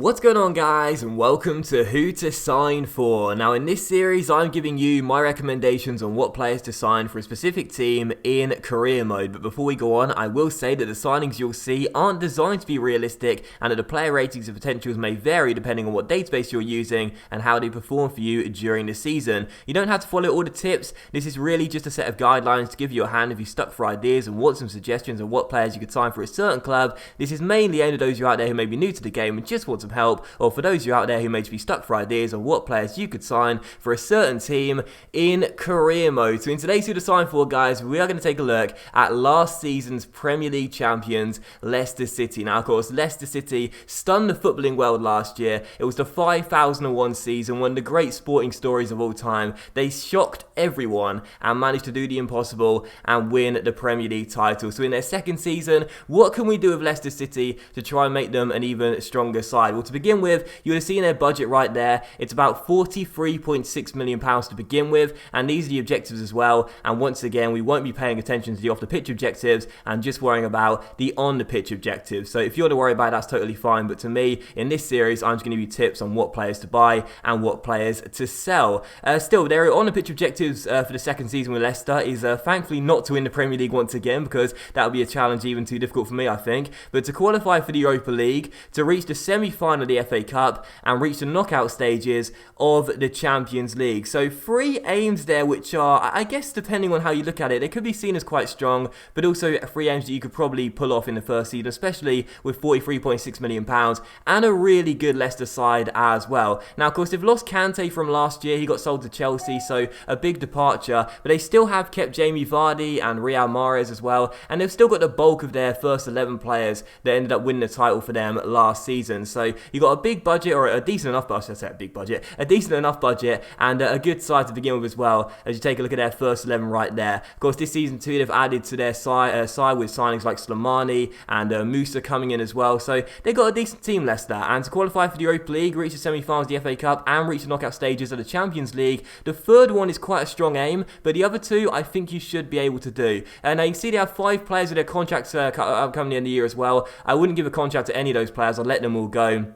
What's going on, guys, and welcome to Who to Sign For. Now in this series I'm giving you my recommendations on what players to sign for a specific team in career mode. But before we go on, I will say that the signings you'll see aren't designed to be realistic and that the player ratings and potentials may vary depending on what database you're using and how they perform for you during the season. You don't have to follow all the tips. This is really just a set of guidelines to give you a hand if you're stuck for ideas and want some suggestions on what players you could sign for a certain club. This is mainly aimed at those of you out there who may be new to the game and just want some help, or for those of you out there who may be stuck for ideas on what players you could sign for a certain team in career mode. So in today's Who to Sign For, guys, we are going to take a look at last season's Premier League champions, Leicester City. Now, of course, Leicester City stunned the footballing world last year. It was the 5001 season, one of the great sporting stories of all time. They shocked everyone and managed to do the impossible and win the Premier League title. So in their second season, what can we do with Leicester City to try and make them an even stronger side? Well, to begin with, you would have seen their budget right there. It's about £43.6 million to begin with, and these are the objectives as well. And once again, we won't be paying attention to the off-the-pitch objectives and just worrying about the on-the-pitch objectives. So if you're to worry about it, that's totally fine. But to me, in this series, I'm just going to give you tips on what players to buy and what players to sell. Still, their on-the-pitch objectives for the second season with Leicester is thankfully not to win the Premier League once again, because that would be a challenge even too difficult for me, I think. But to qualify for the Europa League, to reach the semi-final of the FA Cup, and reach the knockout stages of the Champions League. So 3 aims there, which are, I guess, depending on how you look at it, they could be seen as quite strong, but also 3 aims that you could probably pull off in the first season, especially with £43.6 million and a really good Leicester side as well. Now, of course, they've lost Kante from last year. He got sold to Chelsea, so a big departure, but they still have kept Jamie Vardy and Riyad Mahrez as well, and they've still got the bulk of their first 11 players that ended up winning the title for them last season. So you got a big budget, or a decent enough budget, I say a big budget, a decent enough budget, and a good side to begin with as well, as you take a look at their first 11 right there. Of course, this season too, they've added to their side with signings like Slimani and Musa coming in as well. So they've got a decent team, Leicester, and to qualify for the Europa League, reach the semi-finals of the FA Cup, and reach the knockout stages of the Champions League. The third one is quite a strong aim, but the other 2 I think you should be able to do. And now you can see they have 5 players with their contracts coming in the end of the year as well. I wouldn't give a contract to any of those players. I'd let them all go.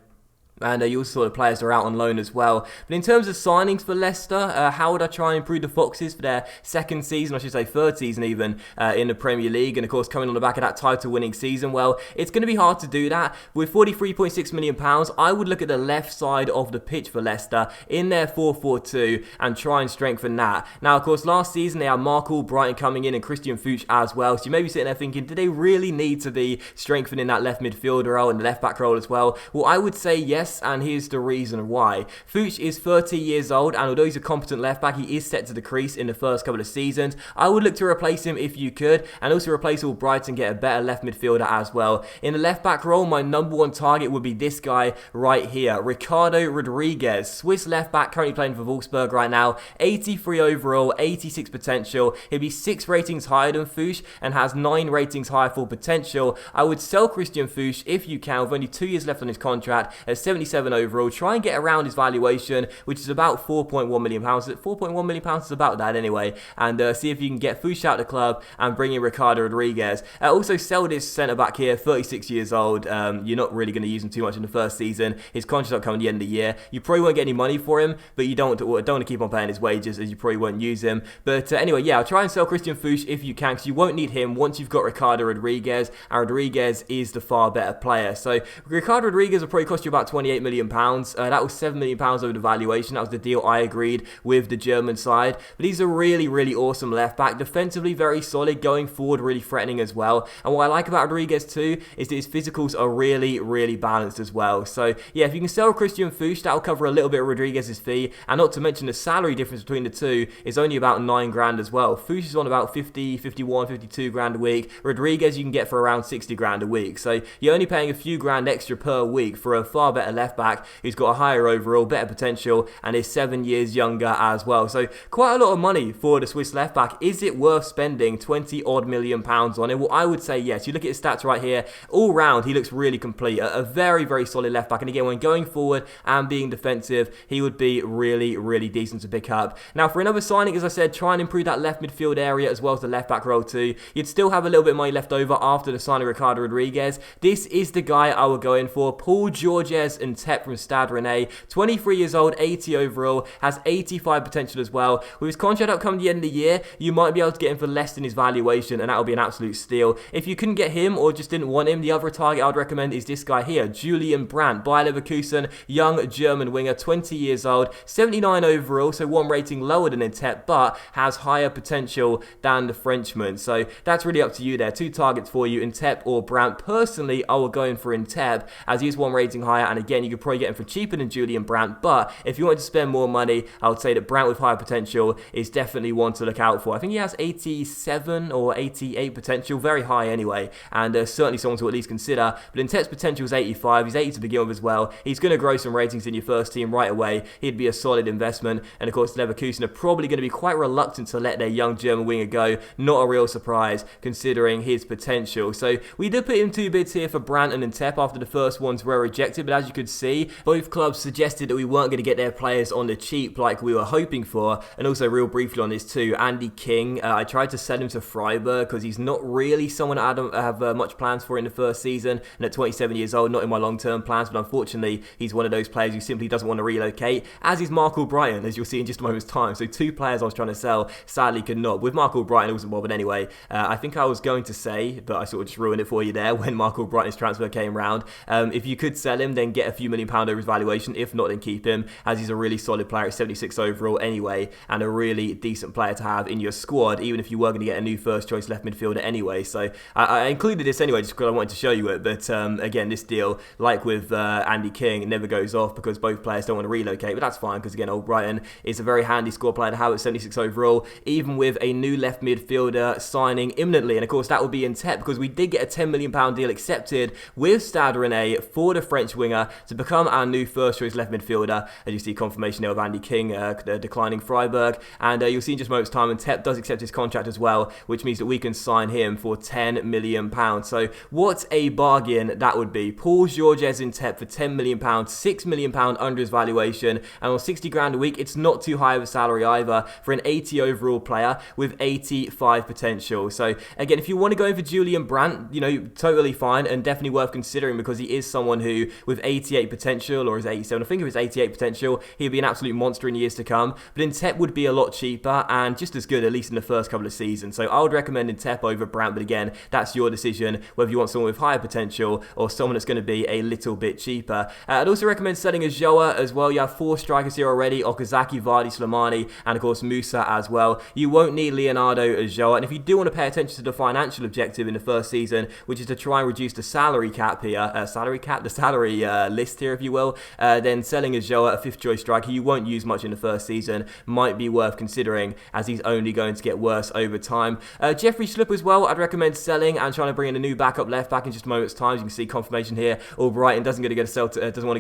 And you also saw the players are out on loan as well. But in terms of signings for Leicester, how would I try and improve the Foxes for their second season, I should say third season even, in the Premier League? And of course, coming on the back of that title-winning season, well, it's going to be hard to do that. With £43.6 million, I would look at the left side of the pitch for Leicester in their 4-4-2 and try and strengthen that. Now, of course, last season they had Markle, Brighton coming in, and Christian Fuchs as well. So you may be sitting there thinking, do they really need to be strengthening that left midfielder role and the left back role as well? Well, I would say yes. And here's the reason why. Fuchs is 30 years old, and although he's a competent left back, he is set to decrease in the first couple of seasons. I would look to replace him if you could, and also replace all Brighton, get a better left midfielder as well. In the left back role, my number 1 target would be this guy right here, Ricardo Rodriguez, Swiss left back, currently playing for Wolfsburg right now, 83 overall, 86 potential. He'll be 6 ratings higher than Fuchs and has 9 ratings higher for potential. I would sell Christian Fuchs if you can, with only 2 years left on his contract at 77 overall. Try and get around his valuation, which is about £4.1 million. £4.1 million is about that anyway. And see if you can get Fuchs out of the club and bring in Ricardo Rodriguez. Also sell this centre back here, 36 years old. You're not really going to use him too much in the first season. His contract's not coming at the end of the year. You probably won't get any money for him, but you don't want to keep on paying his wages, as you probably won't use him. But anyway, yeah, I'll try and sell Christian Fuchs if you can, because you won't need him once you've got Ricardo Rodriguez, and Rodriguez is the far better player. So Ricardo Rodriguez will probably cost you about £28 million. That was £7 million over the valuation. That was the deal I agreed with the German side. But he's a really, really awesome left back. Defensively very solid, going forward really threatening as well. And what I like about Rodriguez too is that his physicals are really, really balanced as well. So yeah, if you can sell Christian Fuchs, that'll cover a little bit of Rodriguez's fee. And not to mention the salary difference between the two is only about 9 grand as well. Fuchs is on about 50, 51, 52 grand a week. Rodriguez you can get for around 60 grand a week. So you're only paying a few grand extra per week for a far better left back who's got a higher overall, better potential, and is 7 years younger as well. So quite a lot of money for the Swiss left back. Is it worth spending 20 odd million on it? Well, I would say yes. You look at his stats right here, all round he looks really complete. A very, very solid left back, and again, when going forward and being defensive, he would be really, really decent to pick up. Now, for another signing, as I said, try and improve that left midfield area as well as the left back role too. You'd still have a little bit of money left over after the signing of Ricardo Rodriguez. This is the guy I would go in for, Paul Georges Ntep from Stade Rennais, 23 years old, 80 overall, has 85 potential as well. With his contract up coming the end of the year, you might be able to get him for less than his valuation, and that will be an absolute steal. If you couldn't get him or just didn't want him, the other target I would recommend is this guy here, Julian Brandt, Bayer Leverkusen, young German winger, 20 years old, 79 overall, so one rating lower than Ntep, but has higher potential than the Frenchman. So that's really up to you there. Two targets for you, Ntep or Brandt. Personally, I will go in for Ntep, as he is one rating higher, and again, you could probably get him for cheaper than Julian Brandt, but if you wanted to spend more money, I would say that Brandt with higher potential is definitely one to look out for. I think he has 87 or 88 potential, very high anyway, and certainly someone to at least consider. But Ntep's potential is 85, he's 80 to begin with as well. He's going to grow some ratings in your first team right away. He'd be a solid investment, and of course Leverkusen are probably going to be quite reluctant to let their young German winger go. Not a real surprise considering his potential. So we did put in two bids here for Brandt and Ntep after the first ones were rejected, but as you could see, both clubs suggested that we weren't going to get their players on the cheap like we were hoping for. And also real briefly on this too, Andy King, I tried to sell him to Freiburg because he's not really someone I don't have much plans for in the first season, and at 27 years old, not in my long-term plans, but unfortunately he's one of those players who simply doesn't want to relocate, as is Mark Albrighton, as you'll see in just a moment's time. So two players I was trying to sell sadly could not. With Mark Albrighton, I wasn't bothered anyway. I think I was going to say, but I sort of just ruined it for you there when Mark Albrighton's transfer came round. If you could sell him, then get a few £1 million over his valuation. If not, then keep him, as he's a really solid player at 76 overall anyway, and a really decent player to have in your squad, even if you were going to get a new first choice left midfielder anyway. So I included this anyway just because I wanted to show you it, but again, this deal, like with Andy King, it never goes off because both players don't want to relocate, but that's fine because again, Albrighton is a very handy squad player to have at 76 overall, even with a new left midfielder signing imminently. And of course that will be Ntep, because we did get a £10 million deal accepted with Stade Rennais for the French winger to become our new first choice left midfielder. As you see, confirmation there of Andy King declining Freiburg, and you'll see in just a moment's time Ntep does accept his contract as well, which means that we can sign him for £10 million. So what a bargain that would be. Paul Georges Ntep for £10 million, £6 million under his valuation, and on 60 grand a week, it's not too high of a salary either for an 80 overall player with 85 potential. So again, if you want to go in for Julian Brandt, you know, totally fine and definitely worth considering, because he is someone who with 88 potential, or is 87, I think it was 88 potential, he'd be an absolute monster in years to come. But Ntep would be a lot cheaper and just as good, at least in the first couple of seasons. So I would recommend Ntep over Brandt, but again, that's your decision whether you want someone with higher potential or someone that's going to be a little bit cheaper. I'd also recommend selling Ajoa as well. You have 4 strikers here already, Okazaki, Vardy, Slimani, and of course Musa as well. You won't need Leonardo Ajoa, and if you do want to pay attention to the financial objective in the first season, which is to try and reduce the salary cap here, the salary list here, if you will, then selling Ajoa, a 5th choice striker you won't use much in the first season, might be worth considering, as he's only going to get worse over time. Jeffrey Schlupp as well, I'd recommend selling and trying to bring in a new backup left back in just a moment's time. As you can see, confirmation here, Albrighton doesn't want to go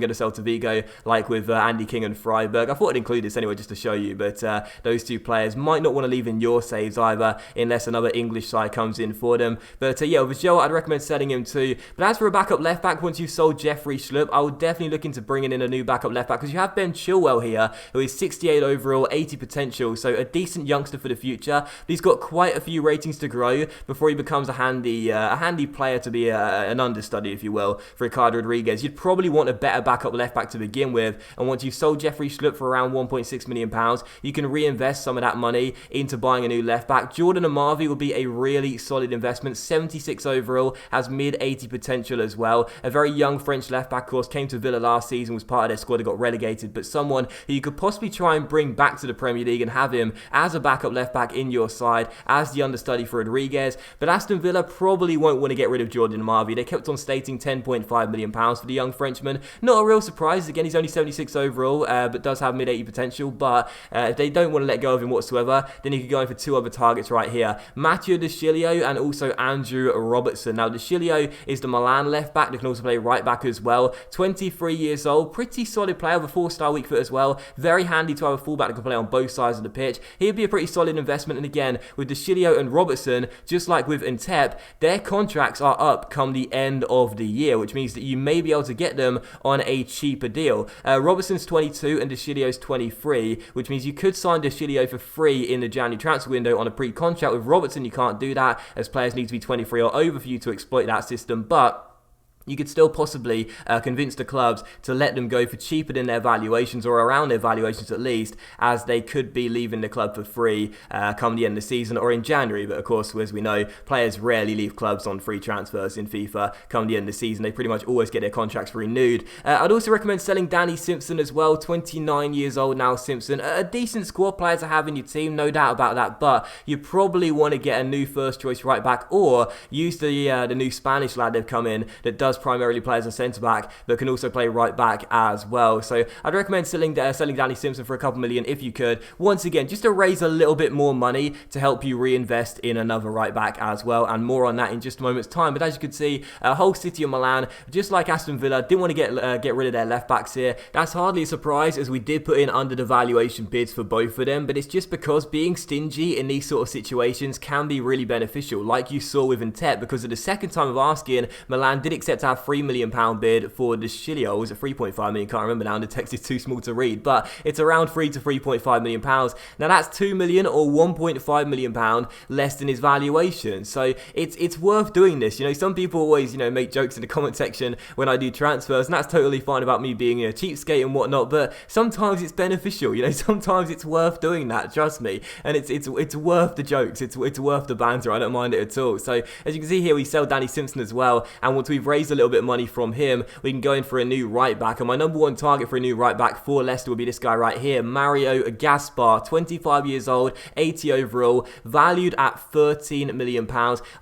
to Celta Vigo like with Andy King and Freiburg. I thought I'd include this anyway just to show you, but those two players might not want to leave in your saves either, unless another English side comes in for them. But yeah, with Joe, I'd recommend selling him too. But as for a backup left back, once you've sold Jeffrey Schlupp, I would definitely look into bringing in a new backup left back, because you have Ben Chilwell here, who is 68 overall, 80 potential, so a decent youngster for the future. But he's got quite a few ratings to grow before he becomes a handy player to be an understudy, if you will, for Ricardo Rodriguez. You'd probably want a better backup left back to begin with, and once you've sold Jeffrey Schlupp for around £1.6 million, you can reinvest some of that money into buying a new left back. Jordan Amavi will be a really solid investment, 76 overall, has mid-80 potential as well. A very young French left back, of course, came to Villa last season, was part of their squad that got relegated, but someone who you could possibly try and bring back to the Premier League and have him as a backup left back in your side, as the understudy for Rodriguez. But Aston Villa probably won't want to get rid of Jordan Amavi. They kept on stating £10.5 million for the young Frenchman. Not a real surprise, again, he's only 76 overall, but does have mid-80 potential. But if they don't want to let go of him whatsoever, then you could go in for 2 other targets right here, Mathieu De Chilio and also Andrew Robertson. Now, De Chilio is the Milan left back, they can also play right back as well, 23 years old, pretty solid player with a 4-star weak foot as well, very handy to have a fullback that can play on both sides of the pitch. He'd be a pretty solid investment, and again, with De Chilio and Robertson, just like with Ntep, their contracts are up come the end of the year, which means that you may be able to get them on a cheaper deal. Robertson's 22 and De Chilio's 23, which means you could sign De Chilio for free in the January transfer window on a pre-contract. With Robertson, you can't do that, as players need to be 23 or over for you to exploit that system, but you could still possibly convince the clubs to let them go for cheaper than their valuations, or around their valuations at least, as they could be leaving the club for free come the end of the season or in January. But of course, as we know, players rarely leave clubs on free transfers in FIFA come the end of the season. They pretty much always get their contracts renewed. I'd also recommend selling Danny Simpson as well, 29 years old now. Simpson, a decent squad player to have in your team, no doubt about that, but you probably want to get a new first choice right back, or use the new Spanish lad they've come in that does primarily play as a centre-back, but can also play right-back as well. So I'd recommend selling Danny Simpson for a couple million if you could. Once again, just to raise a little bit more money to help you reinvest in another right-back as well, and more on that in just a moment's time. But as you can see, whole City of Milan, just like Aston Villa, didn't want to get rid of their left-backs here. That's hardly a surprise, as we did put in under the valuation bids for both of them, but it's just because being stingy in these sort of situations can be really beneficial, like you saw with Intet, because of the second time of asking, Milan did accept our £3 million bid for the Chilio. Was it 3.5 million? Can't remember now, and the text is too small to read, but it's around 3 to 3.5 million pounds. Now that's 2 million or 1.5 million pound less than his valuation. So it's worth doing this. You know, some people always, you know, make jokes in the comment section when I do transfers, and that's totally fine about me being a cheapskate and whatnot, but sometimes it's beneficial, you know, sometimes it's worth doing that, trust me, and it's worth the jokes, it's worth the banter, I don't mind it at all. So as you can see here, we sell Danny Simpson as well, and once we've raised a little bit of money from him, we can go in for a new right back, and my number one target for a new right back for Leicester would be this guy right here, Mario Gaspar, 25 years old, 80 overall, valued at £13 million.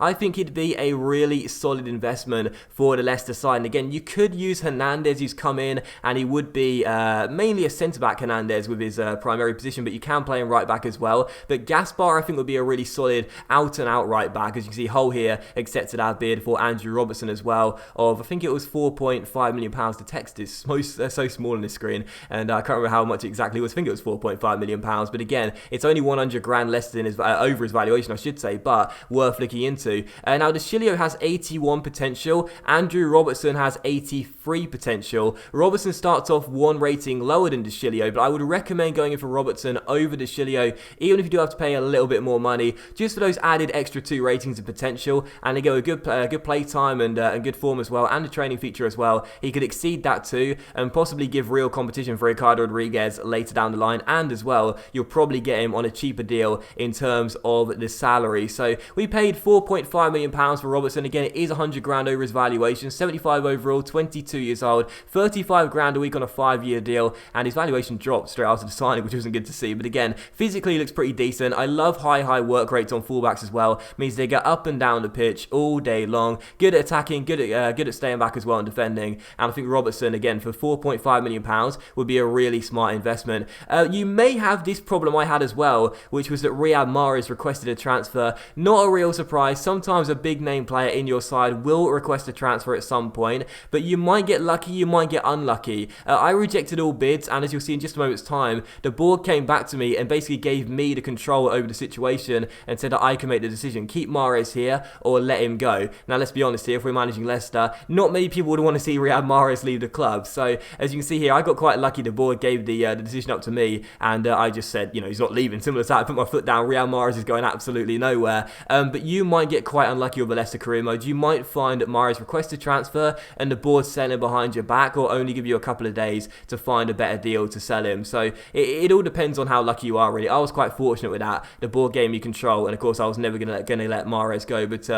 I think he'd be a really solid investment for the Leicester side. And again, you could use Hernandez, who's come in, and he would be mainly a centre-back, Hernandez, with his primary position, but you can play him right back as well. But Gaspar, I think, would be a really solid out-and-out right back. As you can see, Hull here accepted our bid for Andrew Robertson as well, of, I think it was £4.5 million. The text is so small on this screen, and I can't remember how much exactly it was. I think it was £4.5 million, but again, it's only 100 grand less than his, over his valuation, I should say, but worth looking into. Now, the Chilio has 81 potential, Andrew Robertson has 83 potential. Robertson starts off one rating lower than the Chilio, but I would recommend going in for Robertson over the Chilio, even if you do have to pay a little bit more money, just for those added extra 2 ratings of potential, and they go a good play time and good form as well, and a training feature as well. He could exceed that too, and possibly give real competition for Ricardo Rodriguez later down the line, and as well, you'll probably get him on a cheaper deal in terms of the salary. So we paid £4.5 million for Robertson. Again, it is 100 grand over his valuation, 75 overall, 22 years old, 35 grand a week on a 5-year deal, and his valuation dropped straight after the signing, which wasn't good to see. But again, physically he looks pretty decent. I love high work rates on fullbacks as well. Means they get up and down the pitch all day long. Good at attacking, good at staying back as well and defending. And I think Robertson, again, for £4.5 million would be a really smart investment. You may have this problem I had as well, which was that Riyad Mahrez requested a transfer. Not a real surprise. Sometimes a big name player in your side will request a transfer at some point, but you might get lucky, you might get unlucky. I rejected all bids, and as you'll see in just a moment's time, the board came back to me and basically gave me the control over the situation and said that I can make the decision. Keep Mahrez here or let him go. Now, let's be honest here, if we're managing Leicester, not many people would want to see Riyad Mahrez leave the club. So, as you can see here, I got quite lucky. The board gave the decision up to me, and I just said, you know, he's not leaving. Similar to that, I put my foot down. Riyad Mahrez is going absolutely nowhere. But you might get quite unlucky with the Leicester career mode. You might find that Mahrez requests a transfer and the board's selling behind your back, or only give you a couple of days to find a better deal to sell him. So it all depends on how lucky you are, really. I was quite fortunate with that. The board gave me control, and of course I was never going to let Mahrez go, but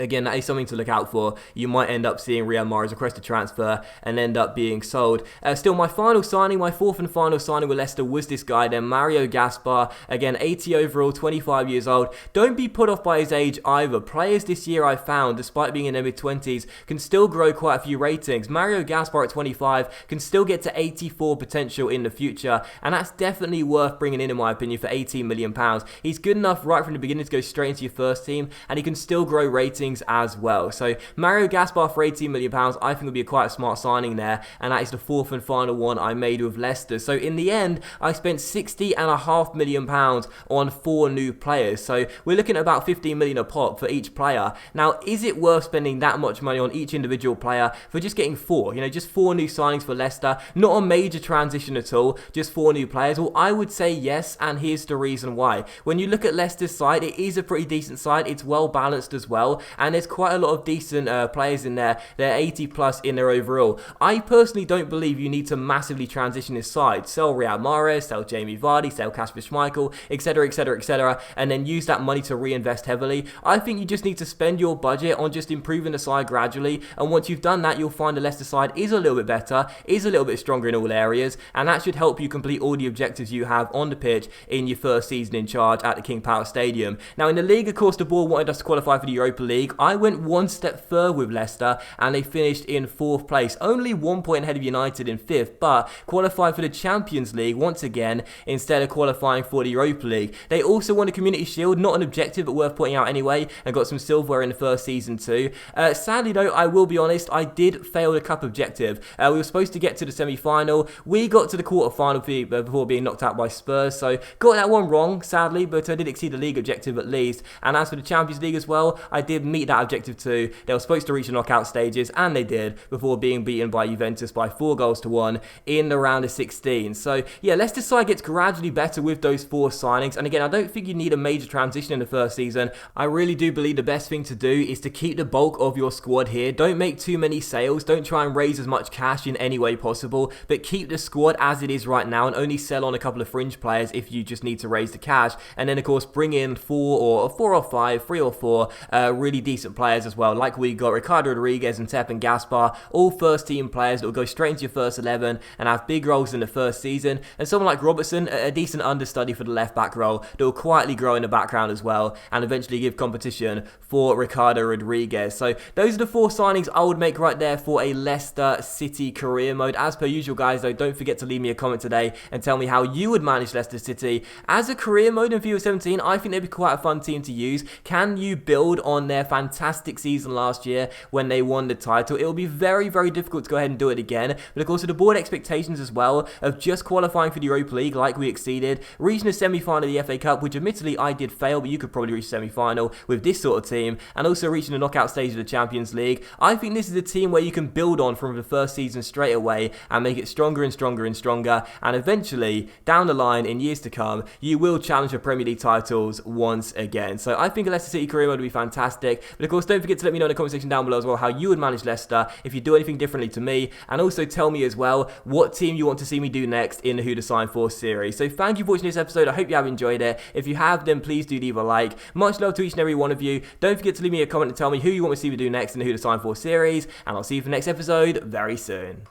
again, that is something to look out for. You might end up seeing Riyad Mahrez request a transfer and end up being sold. Still, my final signing, my fourth and final signing with Leicester was this guy then, Mario Gaspar. Again, 80 overall, 25 years old. Don't be put off by his age either. Players this year I found, despite being in their mid-20s, can still grow quite a few ratings. Mario Gaspar at 25 can still get to 84 potential in the future, and that's definitely worth bringing in my opinion, for £18 million. He's good enough right from the beginning to go straight into your first team, and he can still grow ratings as well. So Mario Gaspar for £18 million, I think would be quite a smart signing there, and that is the fourth and final one I made with Leicester. So in the end, I spent £60.5 million on 4 new players. So we're looking at about 15 million a pop for each player. Now, is it worth spending that much money on each individual player for just getting 4? You know, just 4 new signings for Leicester. Not a major transition at all, just 4 new players. Well, I would say yes, and here's the reason why. When you look at Leicester's side, it is a pretty decent side. It's well balanced as well. and there's quite a lot of decent players in there. They're 80 plus in their overall. I personally don't believe you need to massively transition this side. Sell Riyad Mahrez, sell Jamie Vardy, sell Kasper Schmeichel, etc, etc, etc, and then use that money to reinvest heavily. I think you just need to spend your budget on just improving the side gradually, and once you've done that, you'll find the Leicester side is a little bit better, is a little bit stronger in all areas, and that should help you complete all the objectives you have on the pitch in your first season in charge at the King Power Stadium. Now in the league, of course, the board wanted us to qualify for the Europa League. I went one step further with Leicester, and they finished in 4th place, only 1 point ahead of United in 5th, but qualified for the Champions League once again instead of qualifying for the Europa League. They also won the Community Shield, not an objective but worth pointing out anyway, and got some silverware in the first season too. Sadly though, I will be honest, I did fail the cup objective. We were supposed to get to the semi-final. We got to the quarter-final before being knocked out by Spurs, so got that one wrong, sadly, but I did exceed the league objective at least. And as for the Champions League as well, I did meet that objective too. They were supposed to reach the knockout stages, and they did, before being beaten by Juventus by 4-1 in the round of 16. So yeah, Leicester side gets gradually better with those 4 signings, and again, I don't think you need a major transition in the first season. I really do believe the best thing to do is to keep the bulk of your squad here. Don't make too many sales, don't try and raise as much cash in any way possible, but keep the squad as it is right now and only sell on a couple of fringe players if you just need to raise the cash, and then of course bring in 4 or 5, 3 or 4 really decent players as well, like we got Ricardo Rodriguez and Tep and Gaspar, all first team players that will go straight into your first 11 and have big roles in the first season, and someone like Robertson, a decent understudy for the left back role that will quietly grow in the background as well and eventually give competition for Ricardo Rodriguez. So those are the 4 signings I would make right there for a Leicester City career mode. As per usual guys though, don't forget to leave me a comment today and tell me how you would manage Leicester City as a career mode in FIFA 17. I think they'd be quite a fun team to use. Can you build on their fantastic season last year when they won the title? It will be very, very difficult to go ahead and do it again, but of course with the board expectations as well of just qualifying for the Europa League like we exceeded, reaching the semi-final of the FA Cup, which admittedly I did fail, but you could probably reach semi-final with this sort of team, and also reaching the knockout stage of the Champions League. I think this is a team where you can build on from the first season straight away and make it stronger and stronger and stronger, and eventually down the line in years to come you will challenge for Premier League titles once again. So I think a Leicester City career mode would be fantastic, but of course don't forget to let me know in the comment section down below as well how you would manage Leicester, if you do anything differently to me, and also tell me as well what team you want to see me do next in the Who to Sign For series. So thank you for watching this episode. I hope you have enjoyed it. If you have, then please do leave a like. Much love to each and every one of you. Don't forget to leave me a comment and tell me who you want me to see me do next in the Who to Sign For series, and I'll see you for the next episode very soon.